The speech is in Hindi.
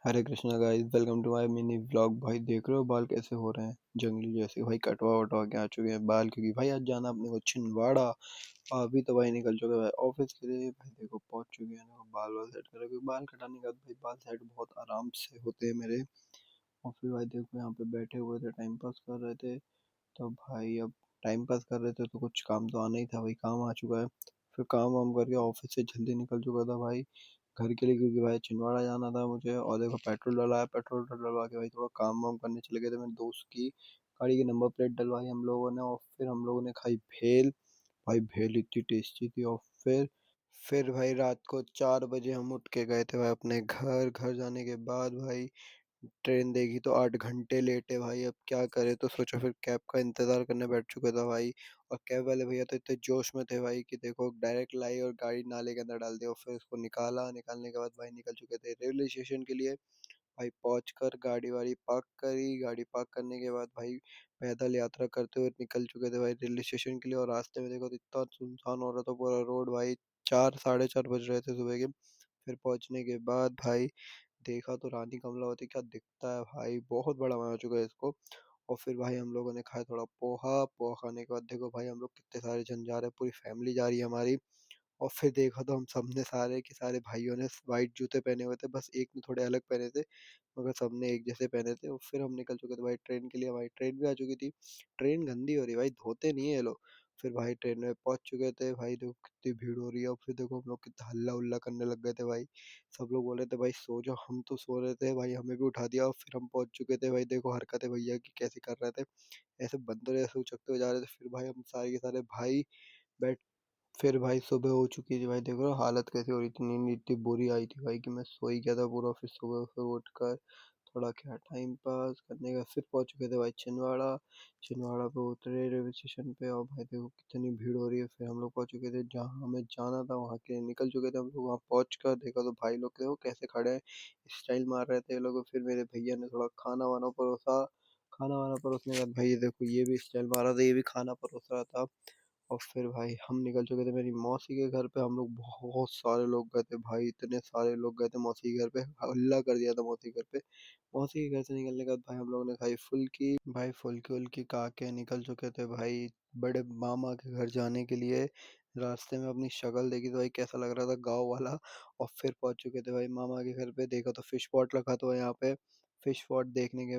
Hare Krishna guys, welcome to my mini vlog. भाई देख रहे हो बाल कैसे हो रहे हैं जंगली जैसे। भाई कटवा वटवा के आ चुके हैं बाल, क्योंकि भाई आज जाना अपने को छिंदवाड़ा। अभी तो भाई निकल चुके हैं भाई ऑफिस के लिए। भाई देखो पहुंच चुके हैं ना, बाल वाल सेट कर रहे हैं, क्योंकि बाल कटाने के बाद भाई बाल सेट बहुत आराम से होते हैं मेरे। और फिर भाई देखो यहाँ पे बैठे हुए थे, टाइम पास कर रहे थे। तो भाई अब टाइम पास कर रहे थे तो कुछ काम तो आना ही था, भाई काम आ चुका है। फिर काम वाम करके ऑफिस से जल्दी निकल चुका था भाई घर के लिए, क्योंकि भाई छिंदवाड़ा जाना था मुझे। और देखो पेट्रोल डलवाया, पेट्रोल डलवा के भाई थोड़ा काम वाम करने चले गए थे मेरे दोस्त की गाड़ी की। नंबर प्लेट डलवाई हम लोगों ने, और फिर हम लोगों ने खाई भेल। भाई भेल इतनी टेस्टी थी। और फिर भाई रात को 4 बजे हम उठ के गए थे भाई अपने घर। घर जाने के बाद भाई ट्रेन देखी तो 8 घंटे लेट है भाई। अब क्या करे, तो सोचा फिर कैब का इंतजार करने बैठ चुका था भाई। और कैब वाले भैया तो इतने जोश में थे भाई कि देखो डायरेक्ट लाई और गाड़ी नाले के अंदर डाल दी। और फिर उसको निकाला, निकालने के बाद भाई निकल चुके थे रेलवे स्टेशन के लिए। भाई पहुंचकर गाड़ी वाड़ी पार्क करी। गाड़ी पार्क करने के बाद भाई पैदल यात्रा करते हुए निकल चुके थे भाई रेलवे स्टेशन के लिए। और रास्ते में देखो तो इतना सुनसान हो रहा था पूरा रोड भाई। 4 साढ़े 4 बज रहे थे सुबह के। फिर पहुंचने के बाद भाई देखा तो रानी कमलावती क्या दिखता है भाई, बहुत बड़ा बना चुका है इसको। और फिर भाई हम लोगों ने खाया थोड़ा पोहा। पोहा खाने के बाद देखो भाई हम लोग कितने सारे जन जा रहे हैं, पूरी फैमिली जा रही है हमारी। और फिर देखा तो हम सबने सारे के सारे भाइयों ने वाइट जूते पहने हुए थे, बस एक ने थोड़े अलग पहने थे, मगर सबने एक जैसे पहने थे। और फिर हम निकल चुके थे भाई ट्रेन के लिए। हमारी ट्रेन भी आ चुकी थी। ट्रेन गंदी हो रही है भाई, धोते नहीं है ये लोग। फिर भाई ट्रेन में पहुंच चुके थे भाई, देखो कितनी भीड़ हो रही है। और फिर देखो हम लोग कितना हल्ला उल्ला करने लग गए थे भाई। सब लोग बोल रहे थे भाई सो जाओ, हम तो सो रहे थे भाई, हमें भी उठा दिया। और फिर हम पहुंच चुके थे भाई, देखो हरकतें भैया की कैसी कर रहे थे, ऐसे बंदर जैसे उचकते हुए जा रहे थे। फिर भाई हम सारे के सारे भाई बैठ फिर भाई सुबह हो चुकी थी भाई, देख रहे हो हालत कैसी हो रही थी। नींद इतनी बुरी आई थी भाई कि मैं सो ही गया था पूरा। फिर सुबह फिर उठकर थोड़ा क्या टाइम पास करने का फिर पहुंच चुके थे भाई छिंदवाड़ा। छिंदवाड़ा पे उतरे रेलवे स्टेशन पे, और भाई देखो कितनी भीड़ हो रही है। फिर हम लोग पहुंच चुके थे जहाँ हमें जाना था, वहाँ के लिए निकल चुके थे हम लोग। वहाँ पहुंच कर देखा तो भाई लोग देखो कैसे खड़े हैं, स्टाइल मार रहे थे ये लोग। फिर मेरे भैया ने थोड़ा खाना वाना परोसा। खाना वाना परोसने के बाद भाई ये देखो ये भी स्टाइल मारा था, ये भी खाना परोस रहा था। और फिर भाई हम निकल चुके थे मेरी मौसी के घर पे। हम लोग बहुत सारे लोग गए थे भाई, इतने सारे लोग गए थे मौसी के घर पे, हल्ला कर दिया था मौसी के घर पे। मौसी के घर से निकलने के बाद भाई हम लोगों ने खाई फुल्की। भाई फुल्की उल्की खा के निकल चुके थे भाई बड़े मामा के घर जाने के लिए। रास्ते में अपनी शक्ल देखी तो भाई कैसा लग रहा था, गाँव वाला। और फिर पहुंच चुके थे भाई मामा के घर पे। देखा तो फिश पॉट रखा तो यहाँ पे। फिश पॉट देखने के